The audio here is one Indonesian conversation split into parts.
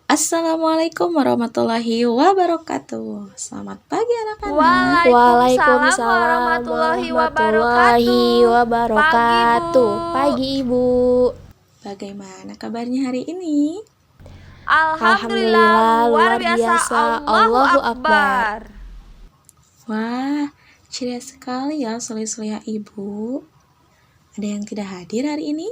Assalamualaikum warahmatullahi wabarakatuh. Selamat pagi anak-anak. Waalaikumsalam warahmatullahi wabarakatuh. Pagi Ibu. Bagaimana kabarnya hari ini? Alhamdulillah luar biasa. Allahu Akbar. Wah, ceria sekali ya soleh-solehah Ibu. Ada yang tidak hadir hari ini?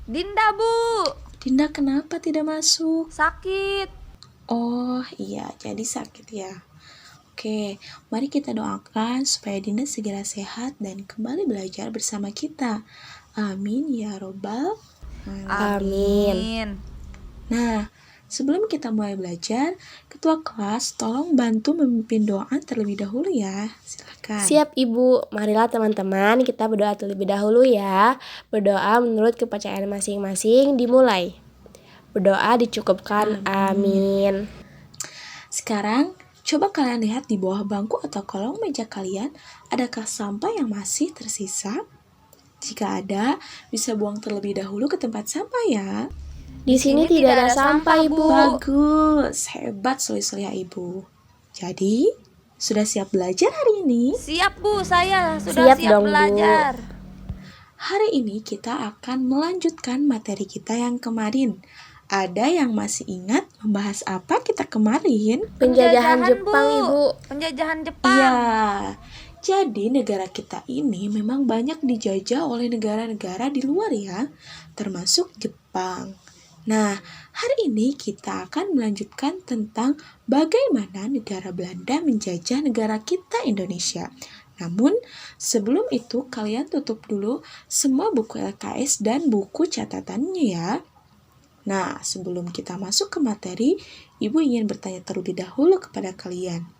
Dinda Bu, Dinda kenapa tidak masuk? sakit. Oh iya, jadi sakit ya. Oke, mari kita doakan supaya Dinda segera sehat dan kembali belajar bersama kita. Amin ya robbal Amin. Nah, sebelum kita mulai belajar, Ketua kelas tolong bantu memimpin doa terlebih dahulu ya. Silakan. Siap Ibu. Marilah teman-teman kita berdoa terlebih dahulu ya. Berdoa menurut kepercayaan masing-masing dimulai. Berdoa dicukupkan. Amin. Sekarang, coba kalian lihat di bawah bangku atau kolong meja kalian, adakah sampah yang masih tersisa? Jika ada, bisa buang terlebih dahulu ke tempat sampah ya. Di sini tidak ada sampah Ibu. Bagus, hebat soleh-solehah Ibu. Jadi, sudah siap belajar hari ini? Siap Bu, saya sudah Siap siap dong, Bu. belajar. Hari ini kita akan melanjutkan materi kita yang kemarin. Ada yang masih ingat membahas apa kita kemarin? Penjajahan Jepang Bu. Ibu. Penjajahan Jepang. Iya, jadi negara kita ini memang banyak dijajah oleh negara-negara di luar ya, termasuk Jepang. Nah, hari ini kita akan melanjutkan tentang bagaimana negara Belanda menjajah negara kita Indonesia. Namun, sebelum itu kalian tutup dulu semua buku LKS dan buku catatannya ya. Nah, sebelum kita masuk ke materi, Ibu ingin bertanya terlebih dahulu kepada kalian.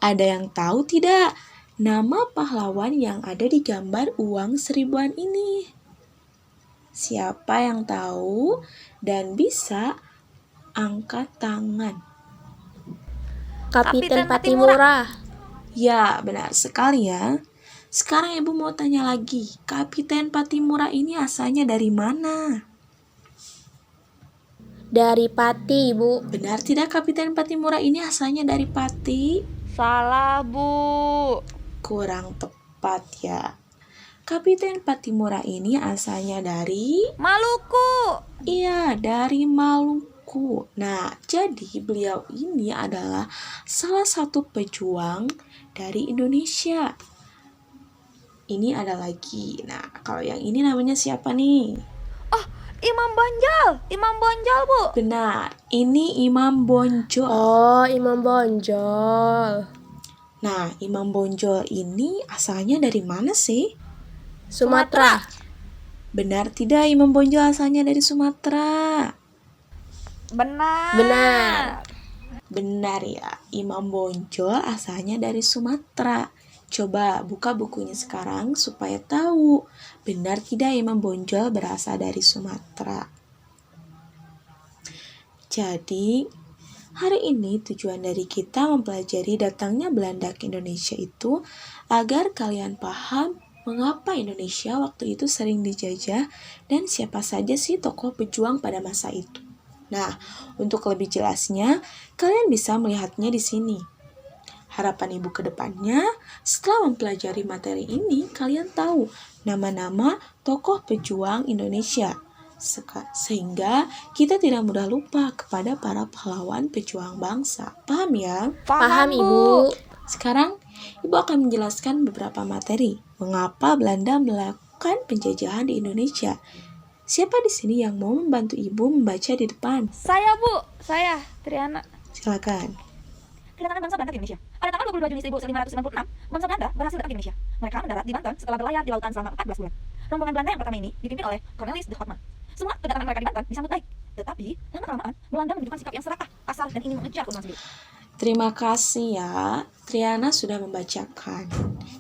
Ada yang tahu tidak nama pahlawan yang ada di gambar uang seribuan ini? Siapa yang tahu dan bisa angkat tangan? Kapiten Patimura. Ya, benar sekali ya. Sekarang Ibu mau tanya lagi, Kapiten Patimura ini asalnya dari mana? Dari Pati Ibu. Benar tidak Kapiten Patimura ini asalnya dari Pati? Salah Bu. Kurang tepat ya. Kapiten Patimura ini asalnya dari... Maluku. Iya, dari Maluku. Nah, jadi beliau ini adalah salah satu pejuang dari Indonesia. Ini ada lagi. Nah, kalau yang ini namanya siapa nih? Oh, Imam Bonjol Bu. Benar, ini Imam Bonjol. Oh, Imam Bonjol. Nah, Imam Bonjol ini asalnya dari mana sih? Sumatera. Benar tidak Imam Bonjol asalnya dari Sumatera? Benar. Benar ya, Imam Bonjol asalnya dari Sumatera. Coba buka bukunya sekarang supaya tahu benar tidak Imam Bonjol berasal dari Sumatera. Jadi, hari ini tujuan dari kita mempelajari datangnya Belanda ke Indonesia itu agar kalian paham mengapa Indonesia waktu itu sering dijajah dan siapa saja sih tokoh pejuang pada masa itu. Nah, untuk lebih jelasnya, kalian bisa melihatnya di sini. Harapan Ibu ke depannya, setelah mempelajari materi ini, kalian tahu nama-nama tokoh pejuang Indonesia. Sehingga kita tidak mudah lupa kepada para pahlawan pejuang bangsa. Paham ya? Paham Ibu. Sekarang, Ibu akan menjelaskan beberapa materi. Mengapa Belanda melakukan penjajahan di Indonesia? Siapa di sini yang mau membantu Ibu membaca di depan? Saya Bu, saya Triana. Silakan. Kedatangan bangsa Belanda ke Indonesia. Pada tanggal 22 Juni 1596, bangsa Belanda berhasil datang ke Indonesia. Mereka mendarat di Banten setelah berlayar di lautan selama 14 bulan. Rombongan Belanda yang pertama ini dipimpin oleh Cornelis de Houtman. Semua kedatangan mereka di Banten disambut baik. Tetapi, lama-kelamaan Belanda menunjukkan sikap yang serakah, kasar, dan ingin mengejar keuntungan sendiri. Terima kasih ya, Triana sudah membacakan.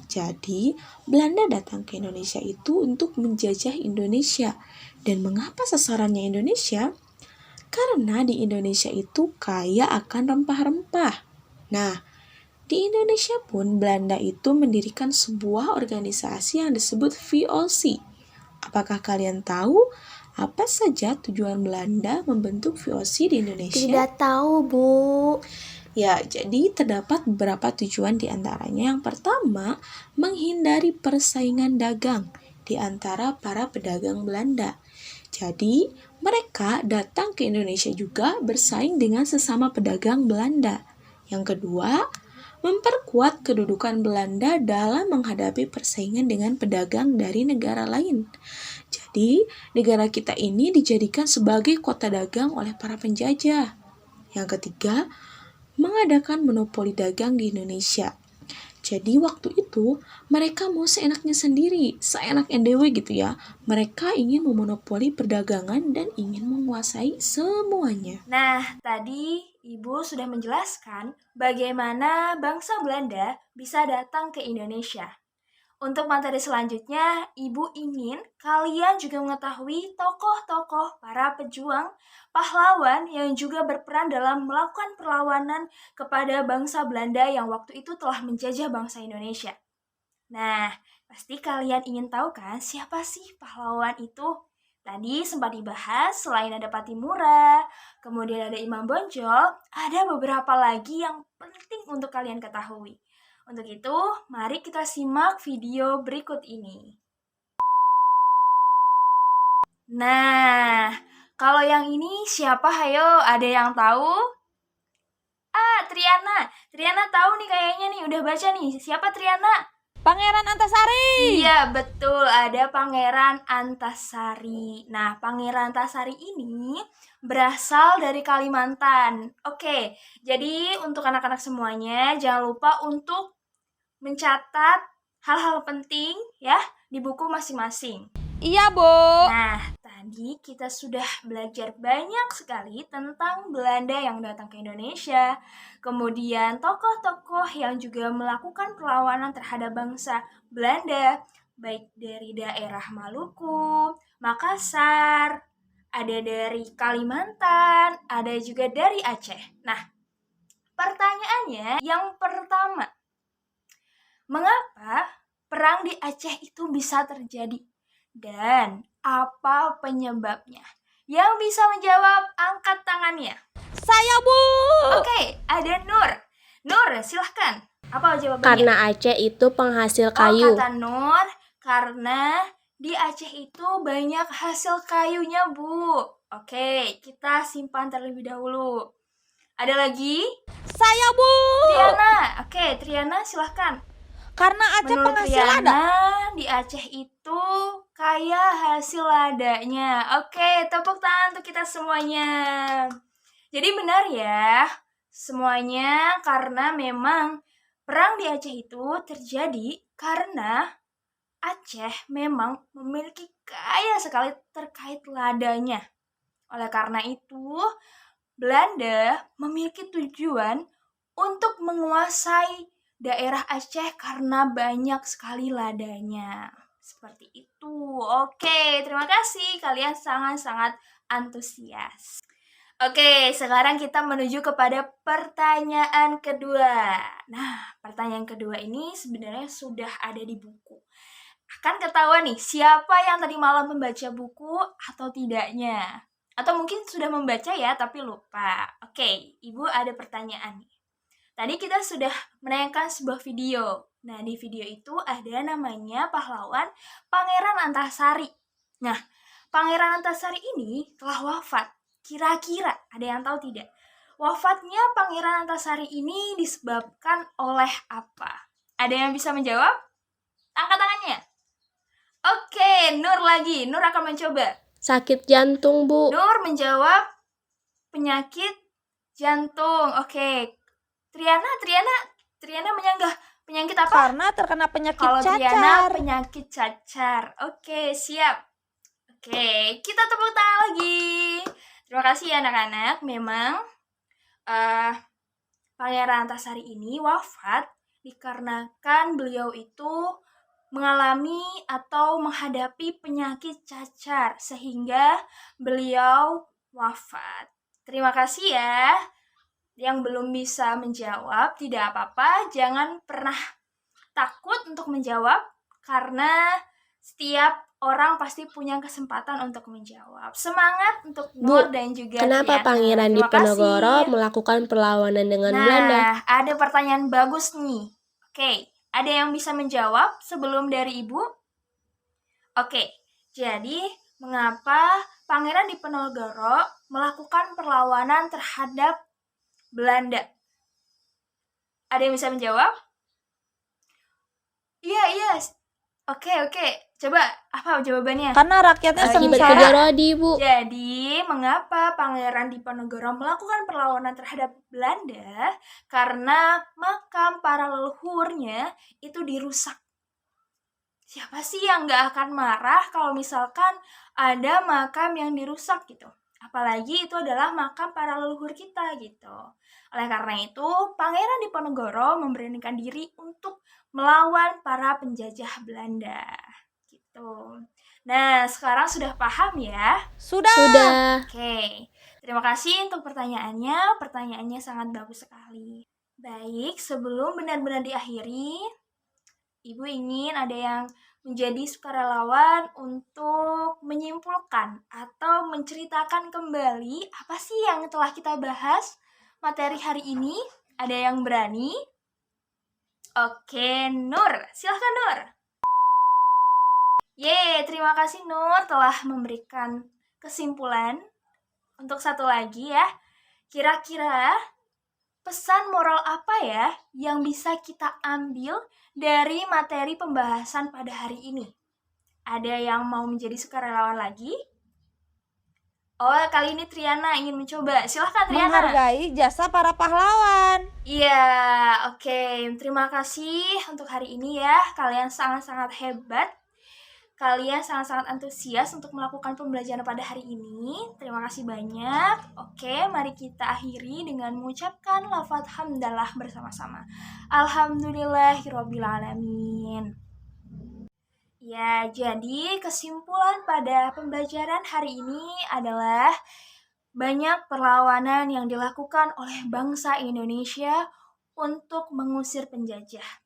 Jadi, Belanda datang ke Indonesia itu untuk menjajah Indonesia. Dan mengapa sasarannya Indonesia? Karena di Indonesia itu kaya akan rempah-rempah. Nah, di Indonesia pun Belanda itu mendirikan sebuah organisasi yang disebut VOC. Apakah kalian tahu Apa saja tujuan Belanda membentuk VOC di Indonesia? Tidak tahu, Bu. Ya, jadi terdapat beberapa tujuan di antaranya. Yang pertama, menghindari persaingan dagang di antara para pedagang Belanda. Jadi, mereka datang ke Indonesia juga bersaing dengan sesama pedagang Belanda. Yang kedua, memperkuat kedudukan Belanda dalam menghadapi persaingan dengan pedagang dari negara lain. Jadi, negara kita ini dijadikan sebagai kota dagang oleh para penjajah. Yang ketiga, mengadakan monopoli dagang di Indonesia. Jadi waktu itu mereka mau seenaknya sendiri, seenak NDW gitu ya. Mereka ingin memonopoli perdagangan dan ingin menguasai semuanya. Nah, tadi Ibu sudah menjelaskan bagaimana bangsa Belanda bisa datang ke Indonesia. Untuk materi selanjutnya, Ibu ingin kalian juga mengetahui tokoh-tokoh para pejuang, pahlawan yang juga berperan dalam melakukan perlawanan kepada bangsa Belanda yang waktu itu telah menjajah bangsa Indonesia. Nah, pasti kalian ingin tahu kan siapa sih pahlawan itu? Tadi sempat dibahas, selain ada Patimura, kemudian ada Imam Bonjol, ada beberapa lagi yang penting untuk kalian ketahui. Untuk itu, mari kita simak video berikut ini. Nah, kalau yang ini siapa? Hayo, ada yang tahu? Triana. Triana tahu nih kayaknya nih, udah baca nih. Siapa Triana? Pangeran Antasari. Iya, betul. Ada Pangeran Antasari. Nah, Pangeran Antasari ini berasal dari Kalimantan. Oke, jadi untuk anak-anak semuanya, jangan lupa untuk mencatat hal-hal penting ya di buku masing-masing. Iya, Bu. Nah, tadi kita sudah belajar banyak sekali tentang Belanda yang datang ke Indonesia, kemudian tokoh-tokoh yang juga melakukan perlawanan terhadap bangsa Belanda, baik dari daerah Maluku, Makassar, ada dari Kalimantan, ada juga dari Aceh. Nah, pertanyaannya yang pertama, mengapa perang di Aceh itu bisa terjadi? Dan apa penyebabnya? Yang bisa menjawab, angkat tangannya. Saya, Bu. Oke, ada Nur. Nur, silahkan. Apa jawabannya? Karena Aceh itu penghasil kayu. Kata Nur, karena di Aceh itu banyak hasil kayunya, Bu. Oke, kita simpan terlebih dahulu. Ada lagi? Saya, Bu. Triana. Oke, Triana silahkan. Karena Aceh Menurut penghasil lada. Triana, di Aceh itu kaya hasil ladanya. Oke, tepuk tangan untuk kita semuanya. Jadi benar ya, semuanya karena memang perang di Aceh itu terjadi karena Aceh memang memiliki kaya sekali terkait ladanya. Oleh karena itu, Belanda memiliki tujuan untuk menguasai daerah Aceh karena banyak sekali ladanya. Seperti itu. Oke, terima kasih. Kalian sangat-sangat antusias. Oke, sekarang kita menuju kepada pertanyaan kedua. Nah, pertanyaan kedua ini sebenarnya sudah ada di buku. Akan ketahuan nih, siapa yang tadi malam membaca buku atau tidaknya. Atau mungkin sudah membaca ya, tapi lupa. Oke, Ibu ada pertanyaan nih. Tadi kita sudah menayangkan sebuah video. Nah, di video itu ada namanya pahlawan Pangeran Antasari. Nah, Pangeran Antasari ini telah wafat. Kira-kira ada yang tahu tidak? Wafatnya Pangeran Antasari ini disebabkan oleh apa? Ada yang bisa menjawab? Angkat tangannya. Oke, Nur lagi. Nur akan mencoba. Sakit jantung, Bu. Nur menjawab penyakit jantung. Oke. Triana menyanggah penyakit apa? Karena terkena penyakit Kalau cacar. Triana penyakit cacar. Oke, siap. Oke, kita tepuk tangan lagi. Terima kasih ya anak-anak. Memang Pangeran Antasari ini wafat dikarenakan beliau itu mengalami atau menghadapi penyakit cacar sehingga beliau wafat. Terima kasih ya. Yang belum bisa menjawab, tidak apa-apa, jangan pernah takut untuk menjawab karena setiap orang pasti punya kesempatan untuk menjawab. Semangat untuk Bu, Nur dan juga kenapa Triana. Pangeran Terima Diponegoro kasih. melakukan perlawanan dengan Belanda? Nah, ada pertanyaan bagus nih. Oke, ada yang bisa menjawab sebelum dari Ibu? Oke, jadi mengapa Pangeran Diponegoro melakukan perlawanan terhadap Belanda? Ada yang bisa menjawab? Iya. Oke. Coba, apa jawabannya? Karena rakyatnya Akibat sengsara. kerja Rodi, Bu. Jadi, mengapa Pangeran Diponegoro melakukan perlawanan terhadap Belanda? Karena makam para leluhurnya itu dirusak. Siapa sih yang nggak akan marah kalau misalkan ada makam yang dirusak gitu? Apalagi itu adalah makam para leluhur kita gitu. Oleh karena itu, Pangeran Diponegoro memberanikan diri untuk melawan para penjajah Belanda gitu. Nah, sekarang sudah paham ya? Sudah. Oke, terima kasih untuk pertanyaannya. Pertanyaannya sangat bagus sekali. Baik, sebelum benar-benar diakhiri, Ibu ingin ada yang menjadi sukarelawan untuk menyimpulkan atau menceritakan kembali apa sih yang telah kita bahas materi hari ini. Ada yang berani? Oke, Nur. Silahkan, Nur. Terima kasih Nur telah memberikan kesimpulan. Untuk satu lagi ya, kira-kira pesan moral apa ya yang bisa kita ambil dari materi pembahasan pada hari ini? Ada yang mau menjadi sukarelawan lagi? Oh, kali ini Triana ingin mencoba. Silahkan Triana. Menghargai jasa para pahlawan. Iya, oke. Terima kasih untuk hari ini ya. Kalian sangat-sangat hebat. Kalian sangat-sangat antusias untuk melakukan pembelajaran pada hari ini. Terima kasih banyak. Oke, mari kita akhiri dengan mengucapkan lafaz hamdalah bersama-sama. Alhamdulillahirrabbilalamin. Ya, jadi kesimpulan pada pembelajaran hari ini adalah banyak perlawanan yang dilakukan oleh bangsa Indonesia untuk mengusir penjajah.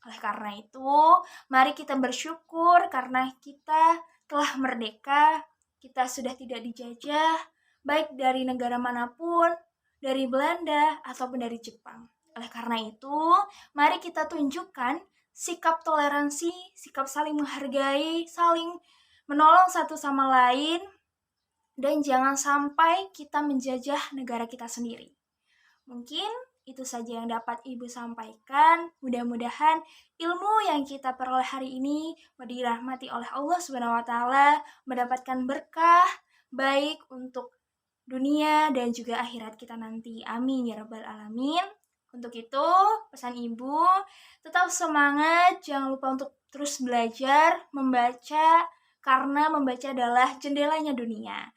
Oleh karena itu, mari kita bersyukur karena kita telah merdeka, kita sudah tidak dijajah, baik dari negara manapun, dari Belanda, ataupun dari Jepang. Oleh karena itu, mari kita tunjukkan sikap toleransi, sikap saling menghargai, saling menolong satu sama lain, dan jangan sampai kita menjajah negara kita sendiri. Mungkin itu saja yang dapat Ibu sampaikan. Mudah-mudahan ilmu yang kita peroleh hari ini dirahmati oleh Allah Subhanahu wa taala, mendapatkan berkah baik untuk dunia dan juga akhirat kita nanti. Amin ya rabbal alamin. Untuk itu, pesan Ibu, tetap semangat, jangan lupa untuk terus belajar, membaca, karena membaca adalah jendelanya dunia.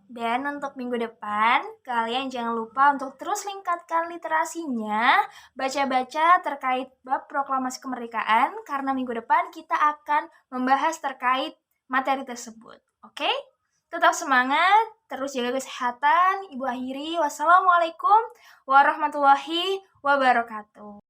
Dan untuk minggu depan, kalian jangan lupa untuk terus meningkatkan literasinya, baca-baca terkait bab proklamasi kemerdekaan, karena minggu depan kita akan membahas terkait materi tersebut. Oke? Tetap semangat, terus jaga kesehatan. Ibu akhiri, wassalamualaikum warahmatullahi wabarakatuh.